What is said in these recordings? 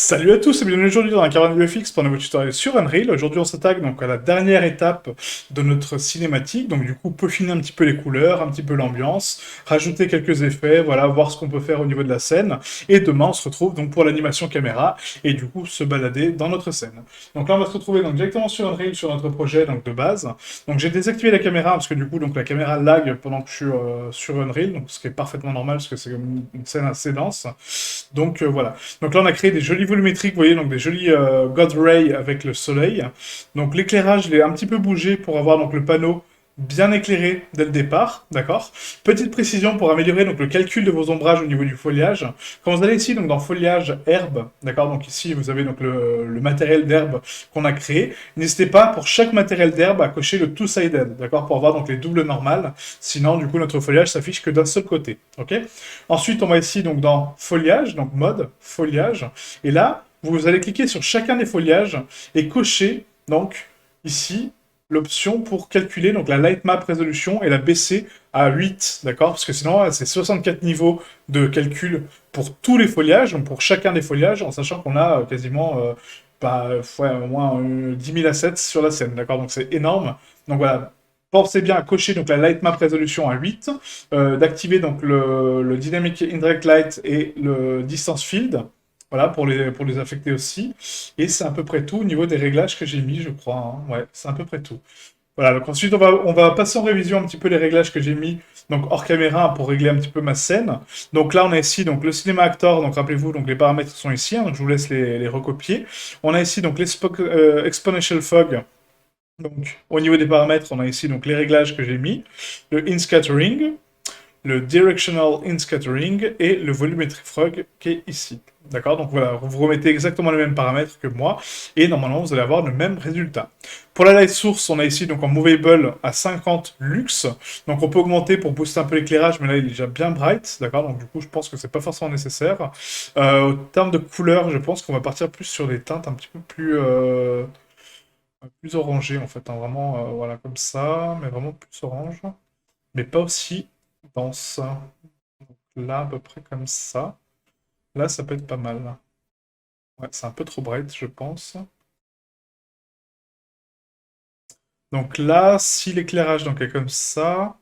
Salut à tous et bienvenue aujourd'hui dans la caravane UFX pour un nouveau tutoriel sur Unreal. Aujourd'hui on s'attaque donc à la dernière étape de notre cinématique, donc du coup peaufiner un petit peu les couleurs, un petit peu l'ambiance, rajouter quelques effets, voilà, voir ce qu'on peut faire au niveau de la scène. Et demain on se retrouve donc pour l'animation caméra et du coup se balader dans notre scène. Donc là on va se retrouver donc directement sur Unreal sur notre projet donc de base. Donc j'ai désactivé la caméra parce que du coup donc la caméra lag pendant que je suis sur Unreal, donc ce qui est parfaitement normal parce que c'est comme une scène assez dense. Donc voilà. Donc là, on a créé des jolis volumétriques, vous voyez, donc des jolis God Ray avec le soleil. Donc l'éclairage, il est un petit peu bougé pour avoir donc le panneau bien éclairé dès le départ, d'accord. Petite précision pour améliorer donc le calcul de vos ombrages au niveau du foliage. Quand vous allez ici donc dans foliage herbe, d'accord, donc ici vous avez donc le matériel d'herbe qu'on a créé. N'hésitez pas pour chaque matériel d'herbe à cocher le two-sided, d'accord, pour avoir donc les doubles normales. Sinon du coup notre foliage s'affiche que d'un seul côté, ok. Ensuite, on va ici donc dans foliage, donc mode foliage. Et là, vous allez cliquer sur chacun des foliages et cocher donc ici l'option pour calculer donc la light map résolution et la baisser à 8, d'accord? Parce que sinon, c'est 64 niveaux de calcul pour tous les foliages, donc pour chacun des foliages, en sachant qu'on a quasiment ouais, au moins 10 000 assets sur la scène, d'accord? Donc c'est énorme. Donc voilà, pensez bien à cocher donc la light map résolution à 8, d'activer donc le Dynamic Indirect Light et le Distance Field, voilà, pour les affecter aussi. Et c'est à peu près tout au niveau des réglages que j'ai mis, je crois, hein. Ouais, c'est à peu près tout. Voilà, donc ensuite on va passer en révision un petit peu les réglages que j'ai mis donc hors caméra pour régler un petit peu ma scène. Donc là on a ici donc le cinéma actor, donc rappelez-vous donc les paramètres sont ici, hein, donc je vous laisse les recopier. On a ici donc l'exponential fog, donc, au niveau des paramètres, on a ici donc les réglages que j'ai mis, le in-scattering, le directional in-scattering et le volumetric frog qui est ici. D'accord. Donc voilà, vous remettez exactement les mêmes paramètres que moi et normalement vous allez avoir le même résultat. Pour la light source, on a ici donc en movable à 50 lux. Donc on peut augmenter pour booster un peu l'éclairage, mais là il est déjà bien bright. D'accord. Donc du coup, je pense que c'est pas forcément nécessaire. Au terme de couleur, je pense qu'on va partir plus sur des teintes un petit peu plus orangé en fait, hein, vraiment voilà comme ça, mais vraiment plus orange, mais pas aussi dense. Là, à peu près comme ça. Là, ça peut être pas mal. Ouais, c'est un peu trop bright, je pense. Donc là, si l'éclairage donc est comme ça,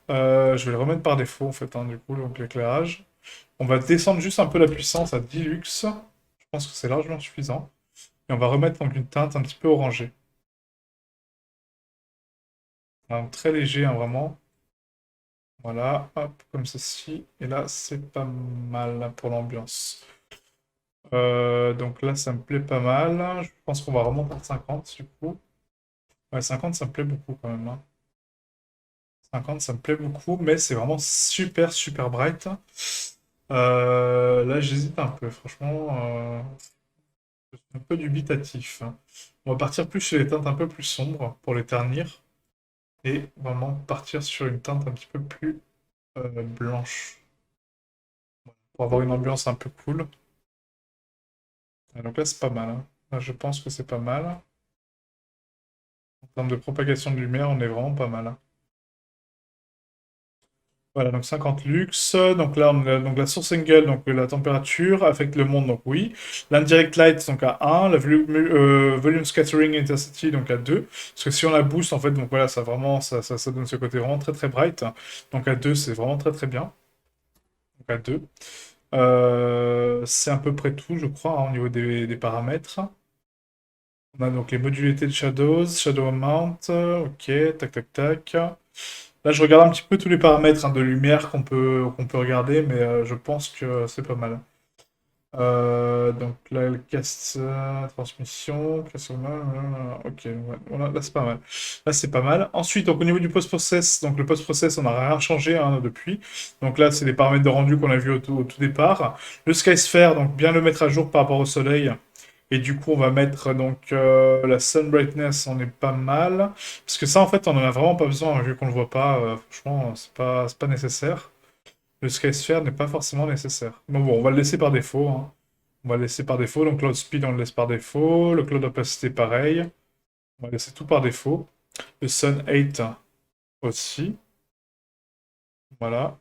je vais le remettre par défaut en fait, hein, du coup, donc l'éclairage. On va descendre juste un peu la puissance à 10 lux. Je pense que c'est largement suffisant. Et on va remettre donc une teinte un petit peu orangée. Un très léger, hein, vraiment. Voilà, hop, comme ceci. Et là, c'est pas mal là, pour l'ambiance. Donc là, ça me plaît pas mal. Je pense qu'on va remonter à 50 du coup. Ouais, 50, ça me plaît beaucoup quand même, hein. 50, ça me plaît beaucoup, mais c'est vraiment super, super bright. Là, j'hésite un peu, franchement. Je suis un peu dubitatif, hein. On va partir plus sur les teintes un peu plus sombres pour les ternir. Et vraiment partir sur une teinte un petit peu plus blanche. Pour avoir une ambiance un peu cool. Donc là, c'est pas mal, hein. Là, je pense que c'est pas mal. En termes de propagation de lumière, on est vraiment pas mal, hein. Voilà, donc 50 lux. Donc là, on a donc la source angle, donc la température, affecte le monde, donc oui. L'indirect light, donc à 1. La volume scattering intensity, donc à 2. Parce que si on la booste, en fait, donc voilà, ça vraiment, ça donne ce côté vraiment très très bright. Donc à 2, c'est vraiment très très bien. Donc à 2. C'est à peu près tout, je crois, hein, au niveau des paramètres. On a donc les modularités de shadows, shadow amount, ok, tac tac tac. Là, je regarde un petit peu tous les paramètres, hein, de lumière qu'on peut regarder, mais je pense que c'est pas mal. Donc là, le cast, transmission, ok, ouais, voilà, là c'est pas mal. Là c'est pas mal. Ensuite, donc au niveau du post-process, donc le post-process, on n'a rien changé, hein, depuis. Donc là, c'est les paramètres de rendu qu'on a vu au tout départ. Le sky sphere, donc bien le mettre à jour par rapport au soleil. Et du coup, on va mettre donc la sun brightness, on est pas mal. Parce que ça, en fait, on en a vraiment pas besoin, hein, vu qu'on le voit pas. Franchement, c'est pas nécessaire. Le sky sphere n'est pas forcément nécessaire. Bon, bon, on va le laisser par défaut, hein. On va le laisser par défaut. Donc, cloud speed, on le laisse par défaut. Le cloud opacity, pareil. On va laisser tout par défaut. Le sun 8 aussi. Voilà.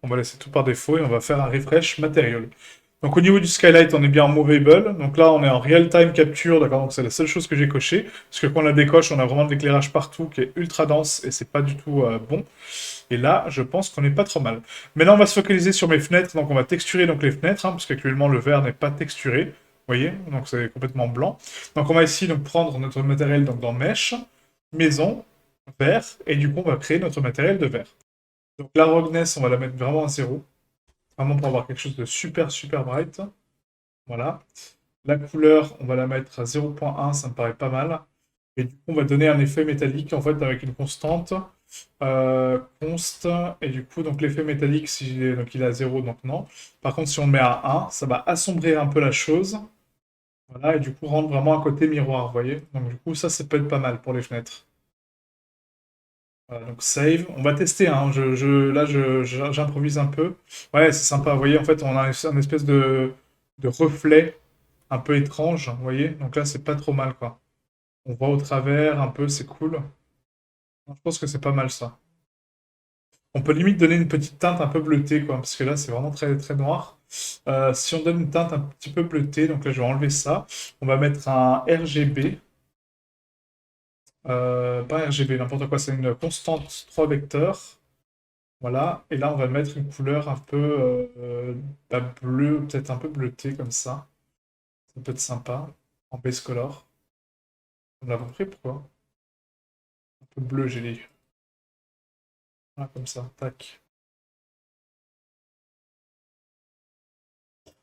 On va laisser tout par défaut et on va faire un refresh matériel. Donc au niveau du skylight, on est bien en movable. Donc là, on est en real-time capture, d'accord? Donc c'est la seule chose que j'ai coché. Parce que quand on la décoche, on a vraiment de l'éclairage partout qui est ultra dense et c'est pas du tout bon. Et là, je pense qu'on est pas trop mal. Maintenant, on va se focaliser sur mes fenêtres. Donc on va texturer donc les fenêtres, hein, parce qu'actuellement le verre n'est pas texturé. Vous voyez? Donc c'est complètement blanc. Donc on va ici donc prendre notre matériel donc dans Mesh, Maison, Verre, et du coup on va créer notre matériel de verre. Donc la roughness, on va la mettre vraiment à 0. Vraiment pour avoir quelque chose de super super bright. Voilà. La couleur, on va la mettre à 0.1, ça me paraît pas mal. Et du coup, on va donner un effet métallique en fait avec une constante. Const, et du coup, donc l'effet métallique, si donc il est à 0, donc non. Par contre, si on le met à 1, ça va assombrir un peu la chose. Voilà, et du coup, rendre vraiment un côté miroir, vous voyez. Donc du coup, ça peut être pas mal pour les fenêtres. Voilà, donc save. On va tester, hein. J'improvise un peu. Ouais, c'est sympa. Vous voyez, en fait, on a un espèce de reflet un peu étrange, vous voyez. Donc là, c'est pas trop mal, quoi. On voit au travers un peu, c'est cool. Je pense que c'est pas mal, ça. On peut limite donner une petite teinte un peu bleutée, quoi, parce que là, c'est vraiment très, très noir. Si on donne une teinte un petit peu bleutée, donc là, je vais enlever ça. On va mettre un RGB. Pas RGB, n'importe quoi, c'est une constante 3 vecteurs. Voilà, et là on va mettre une couleur un peu bah, bleu, peut-être un peu bleutée comme ça. Ça peut être sympa, en base color. On l'a compris pourquoi? Un peu bleu, j'ai dit. Voilà, comme ça, tac.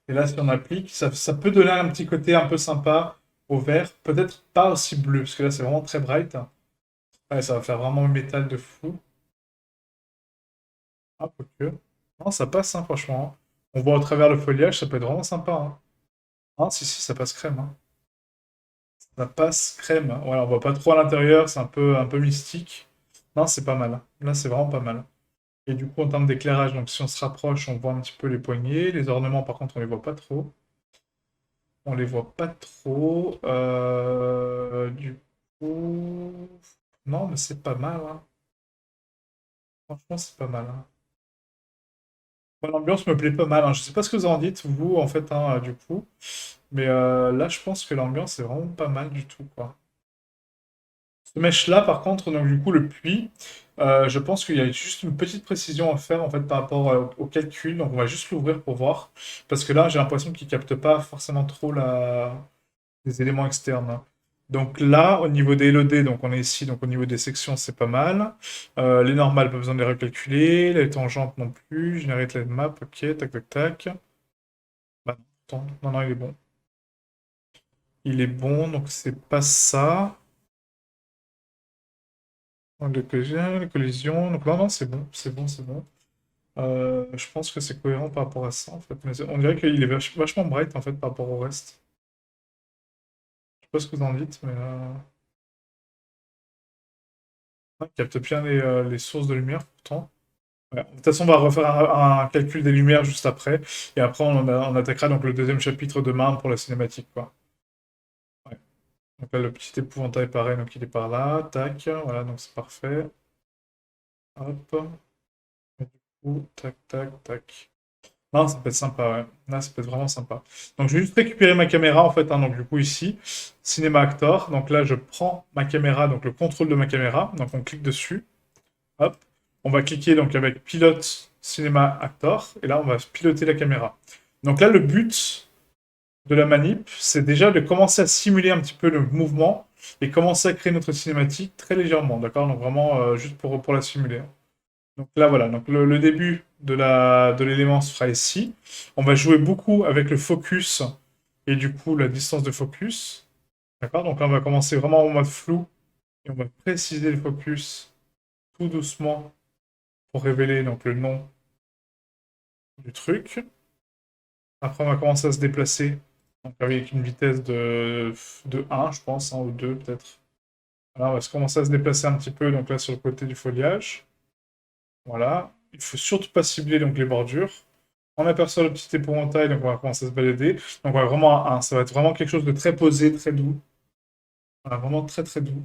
Et là, si on applique, ça peut donner un petit côté un peu sympa au vert. Peut-être pas aussi bleu, parce que là c'est vraiment très bright. Ouais, ça va faire vraiment un métal de fou. Ah, quoique. Non, ça passe, hein, franchement. On voit au travers le feuillage, ça peut être vraiment sympa. Hein. Ah, si, si, ça passe crème. Hein. Ça passe crème. Voilà, on voit pas trop à l'intérieur, c'est un peu mystique. Non, c'est pas mal. Là, c'est vraiment pas mal. Et du coup, en termes d'éclairage, donc si on se rapproche, on voit un petit peu les poignées. Les ornements, par contre, on les voit pas trop. On les voit pas trop. Du coup... Non, mais c'est pas mal. Hein. Franchement, c'est pas mal. Hein. Moi, l'ambiance me plaît pas mal. Hein. Je sais pas ce que vous en dites, vous, en fait, hein, du coup. Mais là, je pense que l'ambiance est vraiment pas mal du tout, quoi. Ce mesh-là, par contre, donc du coup, le puits, je pense qu'il y a juste une petite précision à faire, en fait, par rapport au calcul. Donc, on va juste l'ouvrir pour voir. Parce que là, j'ai l'impression qu'il capte pas forcément trop les éléments externes. Hein. Donc là, au niveau des LED, donc on est ici, donc au niveau des sections, c'est pas mal. Les normales, pas besoin de les recalculer. Les tangentes non plus. Generate LED map, ok, tac, tac, tac. Bah non, attends, non, non, il est bon. Il est bon, donc c'est pas ça. Les collisions, donc non, non, c'est bon, c'est bon, c'est bon. Je pense que c'est cohérent par rapport à ça, en fait. Mais on dirait qu'il est vachement bright, en fait, par rapport au reste. Je sais pas ce que vous en dites, mais... il capte bien les sources de lumière, pourtant. Ouais. De toute façon, on va refaire un calcul des lumières juste après. Et après, on attaquera donc le deuxième chapitre demain pour la cinématique, quoi. Ouais. Donc là, le petit épouvantail, pareil, donc il est par là. Tac, voilà, donc c'est parfait. Hop. Et du coup, tac, tac, tac. Non, ça peut être sympa, ouais. Là, ça peut être vraiment sympa. Donc, je vais juste récupérer ma caméra, en fait, hein, donc du coup, ici, Cinema Actor. Donc là, je prends ma caméra, donc le contrôle de ma caméra. Donc, on clique dessus. Hop. On va cliquer donc avec Pilote Cinema Actor. Et là, on va piloter la caméra. Donc là, le but de la manip, c'est déjà de commencer à simuler un petit peu le mouvement et commencer à créer notre cinématique très légèrement, d'accord? Donc vraiment, juste pour la simuler. Donc là, voilà. Donc le début de l'élément se fera ici. On va jouer beaucoup avec le focus et du coup la distance de focus. D'accord? Donc là, on va commencer vraiment en mode flou et on va préciser le focus tout doucement pour révéler donc le nom du truc. Après, on va commencer à se déplacer donc avec une vitesse de 1, je pense, hein, ou 2 peut-être. Voilà, on va commencer à se déplacer un petit peu donc là sur le côté du foliage. Voilà. Il faut surtout pas cibler donc les bordures. On aperçoit le petit épouvantail, donc on va commencer à se balader. Donc on va vraiment, ça va être vraiment quelque chose de très posé, très doux. Voilà, vraiment très très doux.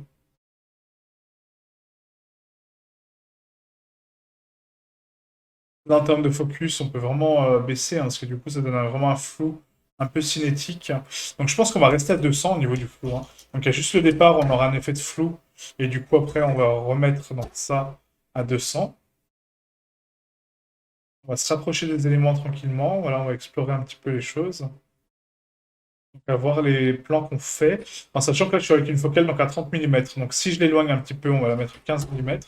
Là, en termes de focus, on peut vraiment baisser, hein, parce que du coup, ça donne vraiment un flou un peu cinétique. Donc je pense qu'on va rester à 200 au niveau du flou, hein. Donc il y a juste le départ, on aura un effet de flou, et du coup, après, on va remettre donc, ça à 200. On va se rapprocher des éléments tranquillement. Voilà, on va explorer un petit peu les choses. Donc, on va voir les plans qu'on fait. En sachant que là, je suis avec une focale donc à 30 mm. Donc, si je l'éloigne un petit peu, on va la mettre à 15 mm.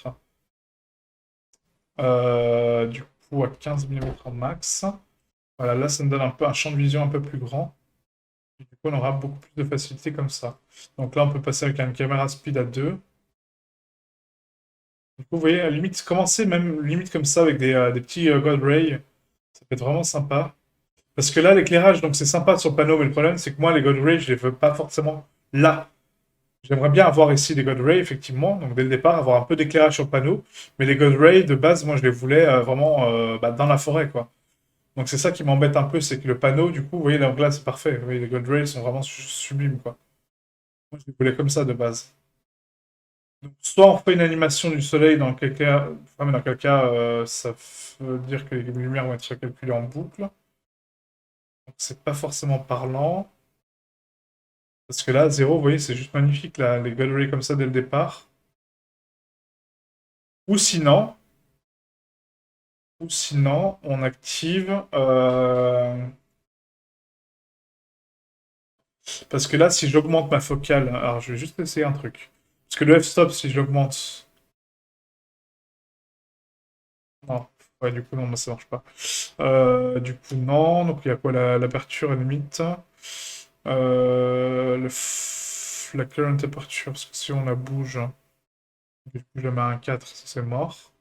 Du coup, à 15 mm en max. Voilà, là, ça me donne un peu un champ de vision un peu plus grand. Et du coup, on aura beaucoup plus de facilité comme ça. Donc là, on peut passer avec une caméra speed à 2. Du coup, vous voyez, à la limite, commencer même limite comme ça avec des petits God Ray, ça peut être vraiment sympa. Parce que là, l'éclairage, donc c'est sympa sur le panneau, mais le problème, c'est que moi, les God Ray, je les veux pas forcément là. J'aimerais bien avoir ici des God Ray, effectivement, donc dès le départ, avoir un peu d'éclairage sur le panneau. Mais les God Ray, de base, moi, je les voulais vraiment bah, dans la forêt, quoi. Donc c'est ça qui m'embête un peu, c'est que le panneau, du coup, vous voyez, donc là, c'est parfait. Vous voyez, les God Ray sont vraiment sublimes, quoi. Moi, je les voulais comme ça, de base. Donc, soit on fait une animation du soleil, dans quel cas, enfin, mais dans quel cas, ça veut dire que les lumières vont être calculées en boucle. Donc c'est pas forcément parlant. Parce que là, zéro, vous voyez, c'est juste magnifique, là, les galeries comme ça dès le départ. Ou sinon, on active. Parce que là, si j'augmente ma focale, alors je vais juste essayer un truc. Parce que le f-stop, si je l'augmente. Non, ouais, du coup, non, ça marche pas. Du coup, non. Donc, il y a quoi l'aperture à la limite. La current aperture, parce que si on la bouge, du coup, je la mets à un 4, ça c'est mort.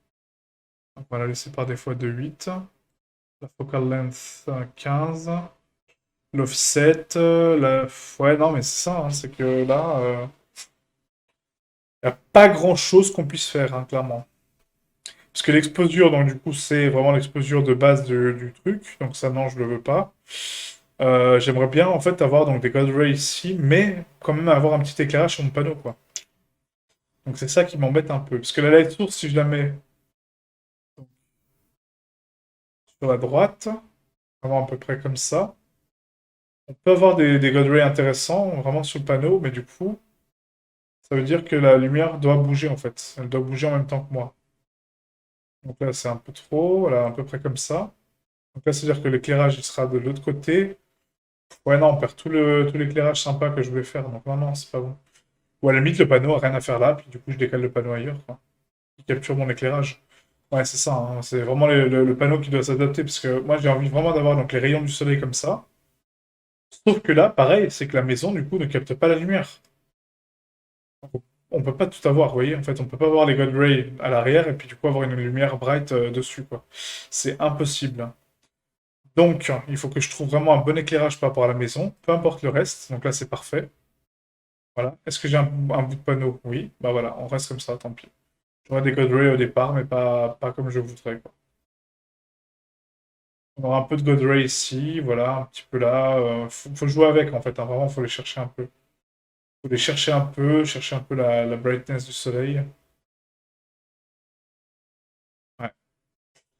Donc, on va la laisser par défaut de 8. La focal length 15. L'offset, ouais, non, mais c'est ça, hein, c'est que là, il n'y a pas grand-chose qu'on puisse faire, hein, clairement. Parce que l'exposure, donc du coup, c'est vraiment l'exposure de base du truc, donc ça, non, je le veux pas. J'aimerais bien, en fait, avoir donc, des God Rays ici, mais quand même avoir un petit éclairage sur mon panneau, quoi. Donc c'est ça qui m'embête un peu. Parce que la light source, si je la mets sur la droite, vraiment à peu près comme ça, on peut avoir des God Rays intéressants, vraiment sur le panneau, mais du coup, ça veut dire que la lumière doit bouger, en fait. Elle doit bouger en même temps que moi. Donc là, c'est un peu trop, voilà, à peu près comme ça. Donc là, c'est-à-dire que l'éclairage, il sera de l'autre côté. Ouais, non, on perd tout l'éclairage sympa que je voulais faire. Donc non, non, c'est pas bon. Ou à la limite, le panneau a rien à faire là, puis du coup, je décale le panneau ailleurs, quoi. Il capture mon éclairage. Ouais, c'est ça, hein. C'est vraiment le panneau qui doit s'adapter, parce que moi, j'ai envie vraiment d'avoir donc, les rayons du soleil comme ça. Sauf que là, pareil, c'est que la maison, du coup, ne capte pas la lumière. Donc, on peut pas tout avoir, vous voyez. En fait, on peut pas avoir les God Ray à l'arrière, et puis du coup, avoir une lumière bright dessus, quoi. C'est impossible. Donc, il faut que je trouve vraiment un bon éclairage par rapport à la maison, peu importe le reste. Donc là, c'est parfait. Voilà. Est-ce que j'ai un bout de panneau? Oui. Bah voilà, on reste comme ça, tant pis. J'aurais des God Ray au départ, mais pas comme je voudrais, quoi. On aura un peu de God Ray ici, voilà, un petit peu là. Faut jouer avec, en fait, hein. Vraiment, faut les chercher un peu. Faut les chercher un peu la brightness du soleil. Ouais.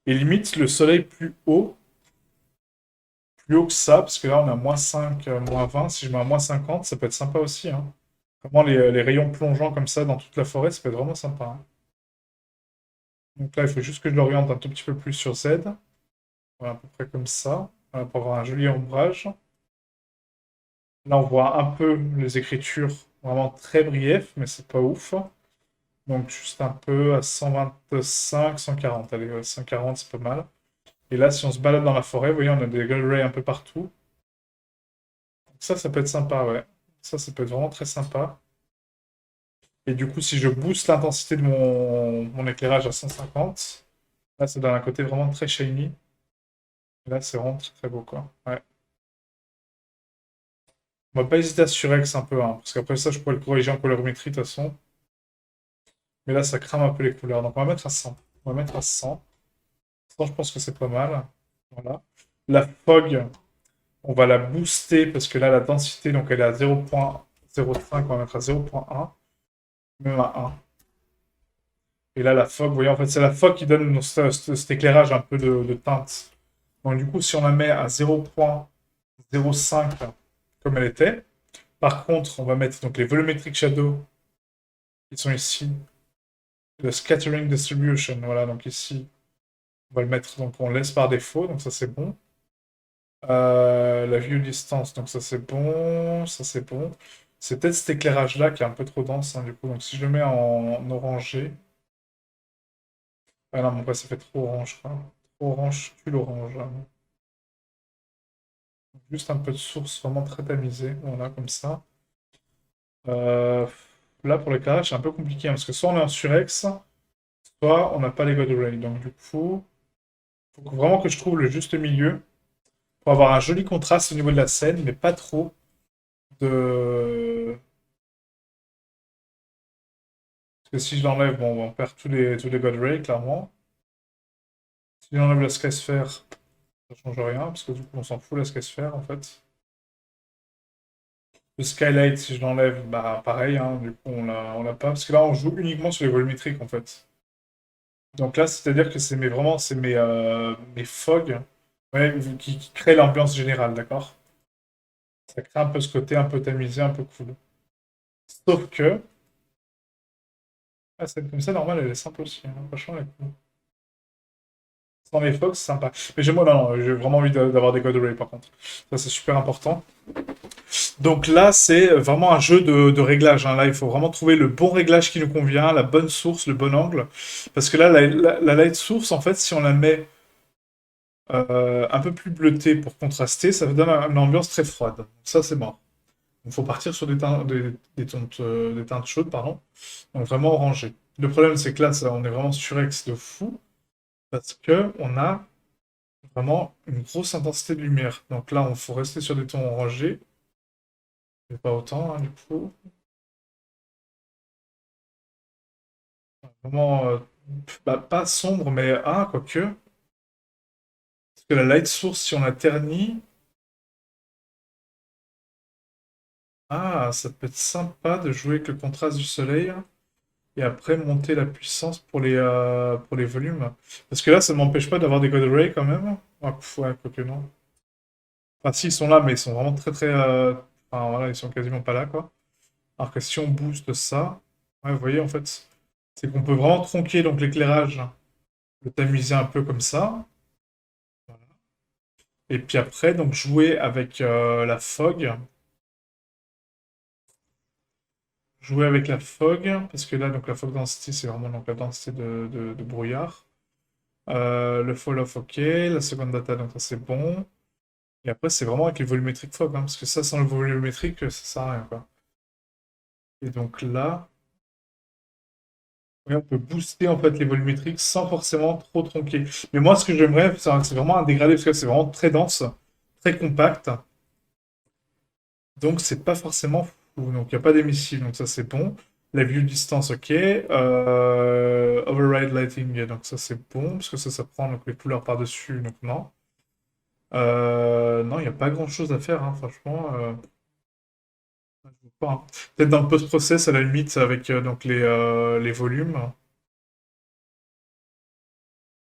Et limite, le soleil plus haut que ça, parce que là, on a -5, -20. Si je mets à -50, ça peut être sympa aussi, hein. Vraiment, les rayons plongeants comme ça dans toute la forêt, ça peut être vraiment sympa, hein. Donc là, il faut juste que je l'oriente un tout petit peu plus sur Z. Voilà, à peu près comme ça. Voilà, pour avoir un joli ombrage. Là, on voit un peu les écritures vraiment très brièves, mais c'est pas ouf. Donc juste un peu à 125, 140. Allez, ouais, 140, c'est pas mal. Et là, si on se balade dans la forêt, vous voyez, on a des gull rays un peu partout. Donc ça peut être sympa, ouais. Ça peut être vraiment très sympa. Et du coup, si je booste l'intensité de mon éclairage à 150, là, ça donne un côté vraiment très shiny. Et là, c'est vraiment très, très beau, quoi. Ouais. On va pas hésiter à surex un peu, hein, parce qu'après ça, je pourrais le corriger en colorimétrie, de toute façon. Mais là, ça crame un peu les couleurs. Donc, on va mettre à 100. On va mettre à 100. 100, je pense que c'est pas mal. Voilà. La fog, on va la booster, parce que là, la densité, donc elle est à 0,05. On va mettre à 0,1. Même à 1. Et là, la fog, vous voyez, en fait, c'est la fog qui donne cet éclairage un peu de teinte. Donc, du coup, si on la met à 0,05 comme elle était, par contre, on va mettre donc les volumetric shadows qui sont ici, le scattering distribution, voilà, donc ici, on va le mettre, donc on laisse par défaut, donc ça c'est bon. La view distance, donc ça c'est bon, ça c'est bon. C'est peut-être cet éclairage-là qui est un peu trop dense, hein, du coup. Donc si je le mets en orangé... Ah non, mon ça fait trop orange, quoi. Trop orange, tue l'orange, hein. Juste un peu de source vraiment très tamisée, voilà, comme ça. Euh, Là, pour l'éclairage, c'est un peu compliqué, hein, parce que soit on est en surex, soit on n'a pas les God Ray. Donc du coup, il faut vraiment que je trouve le juste milieu pour avoir un joli contraste au niveau de la scène, mais pas trop de... Parce que si je l'enlève, bon, on perd tous les God Ray, clairement. Si j'enlève la Sky Sphere, ça change rien, parce que du coup, on s'en fout, la Sky Sphere, en fait. Le Skylight, si je l'enlève, bah pareil, hein, du coup, on l'a pas. Parce que là, on joue uniquement sur les volumétriques, en fait. Donc là, c'est-à-dire que c'est mes fogs, ouais, qui créent l'ambiance générale, d'accord? Ça crée un peu ce côté un peu tamisé, un peu cool. Sauf que, ah, scène comme ça, normal, elle est simple aussi, hein. Franchement, elle est cool. Sans les fogs, c'est sympa. Mais moi, non, non, j'ai vraiment envie d'avoir des God Ray, par contre. Ça, c'est super important. Donc là, c'est vraiment un jeu de réglage, hein. Là, il faut vraiment trouver le bon réglage qui nous convient, la bonne source, le bon angle. Parce que là, la light source, en fait, si on la met un peu plus bleutée pour contraster, ça donne une ambiance très froide. Ça, c'est mort. Il faut partir sur des teintes chaudes, pardon. Donc vraiment orangé. Le problème, c'est que là, on est vraiment surex de fou, parce que on a vraiment une grosse intensité de lumière. Donc là, il faut rester sur des tons orangés, mais pas autant, hein, du coup. Vraiment, bah, pas sombre, mais quoique. Parce que la light source, si on la ternit, ça peut être sympa de jouer avec le contraste du soleil et après monter la puissance pour les volumes. Parce que là, ça ne m'empêche pas d'avoir des God Ray quand même. Ah, ouais, quoique non. Enfin, si, ils sont là, mais ils sont vraiment très très. Enfin, voilà, ils sont quasiment pas là, quoi. Alors que si on booste ça, ouais, vous voyez, en fait, c'est qu'on peut vraiment tronquer donc l'éclairage, le tamiser un peu comme ça. Et puis après, donc jouer avec la fog. Jouer avec la fog, parce que là, donc la fog density, c'est vraiment donc, la densité de brouillard. Le fall off, ok. La seconde data, donc ça c'est bon. Et après, c'est vraiment avec les volumétriques fog, hein, parce que ça, sans le volumétrique, ça sert à rien, quoi. Et donc là, ouais, on peut booster en fait les volumétriques sans forcément trop tronquer. Mais moi, ce que j'aimerais, c'est vraiment un dégradé, parce que c'est vraiment très dense, très compact. Donc, c'est pas forcément fou. Donc, il n'y a pas d'émissif, donc ça, c'est bon. La view distance, ok. Override lighting, donc ça, c'est bon, parce que ça prend donc, les couleurs par-dessus, donc non. Non, il n'y a pas grand-chose à faire, hein, franchement. Je vois pas, hein. Peut-être dans le post-process, à la limite, avec donc les volumes.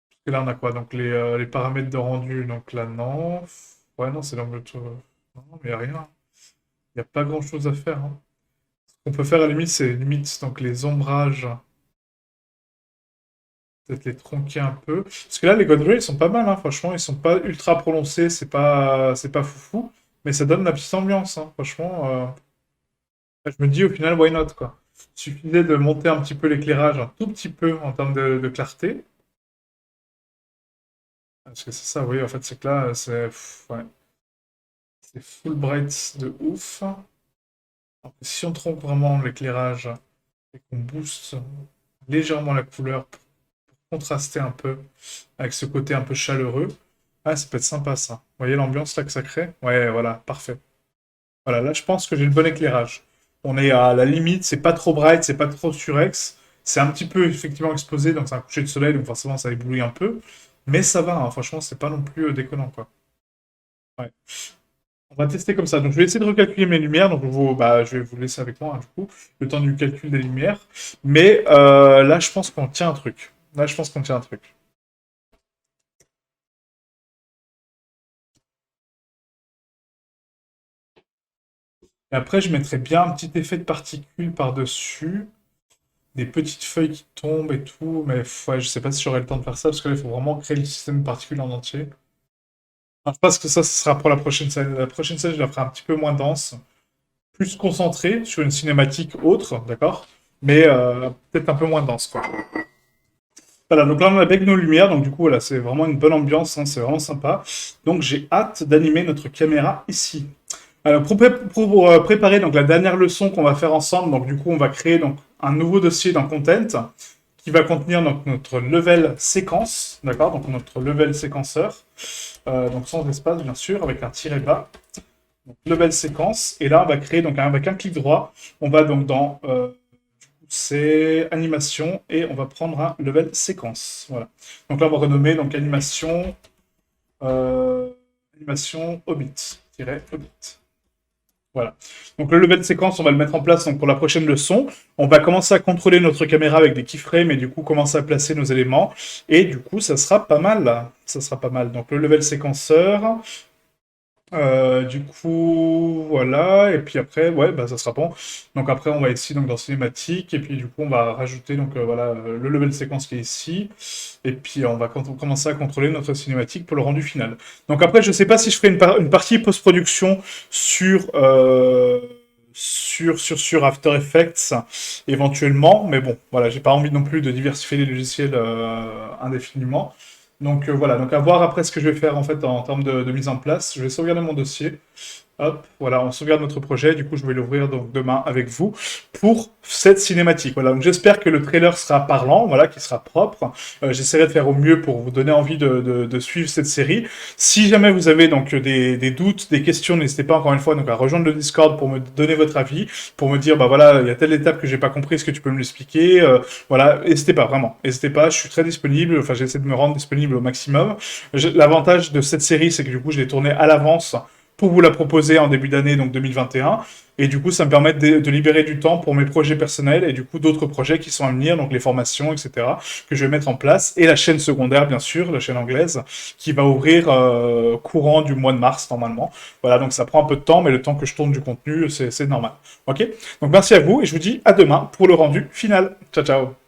Parce que là, on a quoi? Donc, les paramètres de rendu, donc là, non. Ouais, non, c'est l'angle tout. Non, mais il n'y a rien. Il n'y a pas grand-chose à faire, hein. Ce qu'on peut faire à la limite, c'est limite donc les ombrages, peut-être les tronquer un peu. Parce que là, les God Ray, ils sont pas mal, hein, franchement, ils sont pas ultra prononcés, c'est pas foufou, mais ça donne la petite ambiance, hein, franchement. Je me dis au final, why not, quoi. Il suffisait de monter un petit peu l'éclairage, un tout petit peu en termes de clarté. Parce que c'est ça, oui, en fait, c'est que là, ouais, c'est full bright de ouf. Alors que si on trompe vraiment l'éclairage et qu'on booste légèrement la couleur pour contraster un peu avec ce côté un peu chaleureux. Ah, ça peut être sympa ça. Vous voyez l'ambiance là que ça crée? Ouais, voilà, parfait. Voilà, là je pense que j'ai le bon éclairage. On est à la limite, c'est pas trop bright, c'est pas trop surex. C'est un petit peu effectivement exposé, donc c'est un coucher de soleil, donc forcément ça éblouit un peu. Mais ça va, hein, franchement, c'est pas non plus déconnant quoi. Ouais. On va tester comme ça. Donc, je vais essayer de recalculer mes lumières. Donc, je vais vous laisser avec moi, hein, du coup, le temps du calcul des lumières. Mais là, je pense qu'on tient un truc. Là, je pense qu'on tient un truc. Et après, je mettrai bien un petit effet de particules par-dessus. Des petites feuilles qui tombent et tout. Mais ouais, je sais pas si j'aurai le temps de faire ça, parce que là, il faut vraiment créer le système de particules en entier. Enfin, je pense que ça, ce sera pour la prochaine scène. La prochaine scène, je la ferai un petit peu moins dense. Plus concentrée sur une cinématique autre, d'accord? Mais peut-être un peu moins dense, quoi. Voilà, donc là on a avec nos lumières, donc du coup voilà, c'est vraiment une bonne ambiance, hein, c'est vraiment sympa. Donc j'ai hâte d'animer notre caméra ici. Alors pour préparer donc la dernière leçon qu'on va faire ensemble, donc du coup on va créer donc un nouveau dossier dans Content qui va contenir donc notre level séquence, d'accord? Donc notre level séquenceur, donc sans espace bien sûr, avec un tiret bas. Donc, level séquence, et là on va créer donc avec un clic droit, on va donc dans c'est animation et on va prendre un level séquence. Voilà. Donc là, on va renommer donc animation, animation Hobbit. Voilà. Donc le level séquence, on va le mettre en place donc, pour la prochaine leçon. On va commencer à contrôler notre caméra avec des keyframes et du coup commencer à placer nos éléments. Et du coup, ça sera pas mal là. Ça sera pas mal. Donc le level séquenceur, du coup, voilà, et puis après, ouais, bah ça sera bon. Donc après, on va ici donc dans cinématique, et puis du coup, on va rajouter donc voilà le level séquence qui est ici, et puis on va commencer à contrôler notre cinématique pour le rendu final. Donc après, je sais pas si je ferai une partie post-production sur sur After Effects éventuellement, mais bon, voilà, j'ai pas envie non plus de diversifier les logiciels indéfiniment. Donc voilà, donc à voir après ce que je vais faire en fait en termes de mise en place. Je vais sauvegarder mon dossier. Hop, voilà, on sauvegarde notre projet. Du coup, je vais l'ouvrir donc demain avec vous pour cette cinématique. Voilà, donc j'espère que le trailer sera parlant, voilà, qu'il sera propre. J'essaierai de faire au mieux pour vous donner envie de suivre cette série. Si jamais vous avez donc des doutes, des questions, n'hésitez pas encore une fois donc à rejoindre le Discord pour me donner votre avis, pour me dire bah voilà, il y a telle étape que j'ai pas compris, est-ce que tu peux me l'expliquer Voilà, n'hésitez pas vraiment, n'hésitez pas. Je suis très disponible. Enfin, j'essaie de me rendre disponible au maximum. L'avantage de cette série, c'est que du coup, je l'ai tournée à l'avance pour vous la proposer en début d'année, donc 2021. Et du coup, ça me permet de libérer du temps pour mes projets personnels et du coup d'autres projets qui sont à venir, donc les formations, etc., que je vais mettre en place. Et la chaîne secondaire, bien sûr, la chaîne anglaise, qui va ouvrir courant du mois de mars, normalement. Voilà, donc ça prend un peu de temps, mais le temps que je tourne du contenu, c'est normal. Ok. Donc merci à vous et je vous dis à demain pour le rendu final. Ciao, ciao.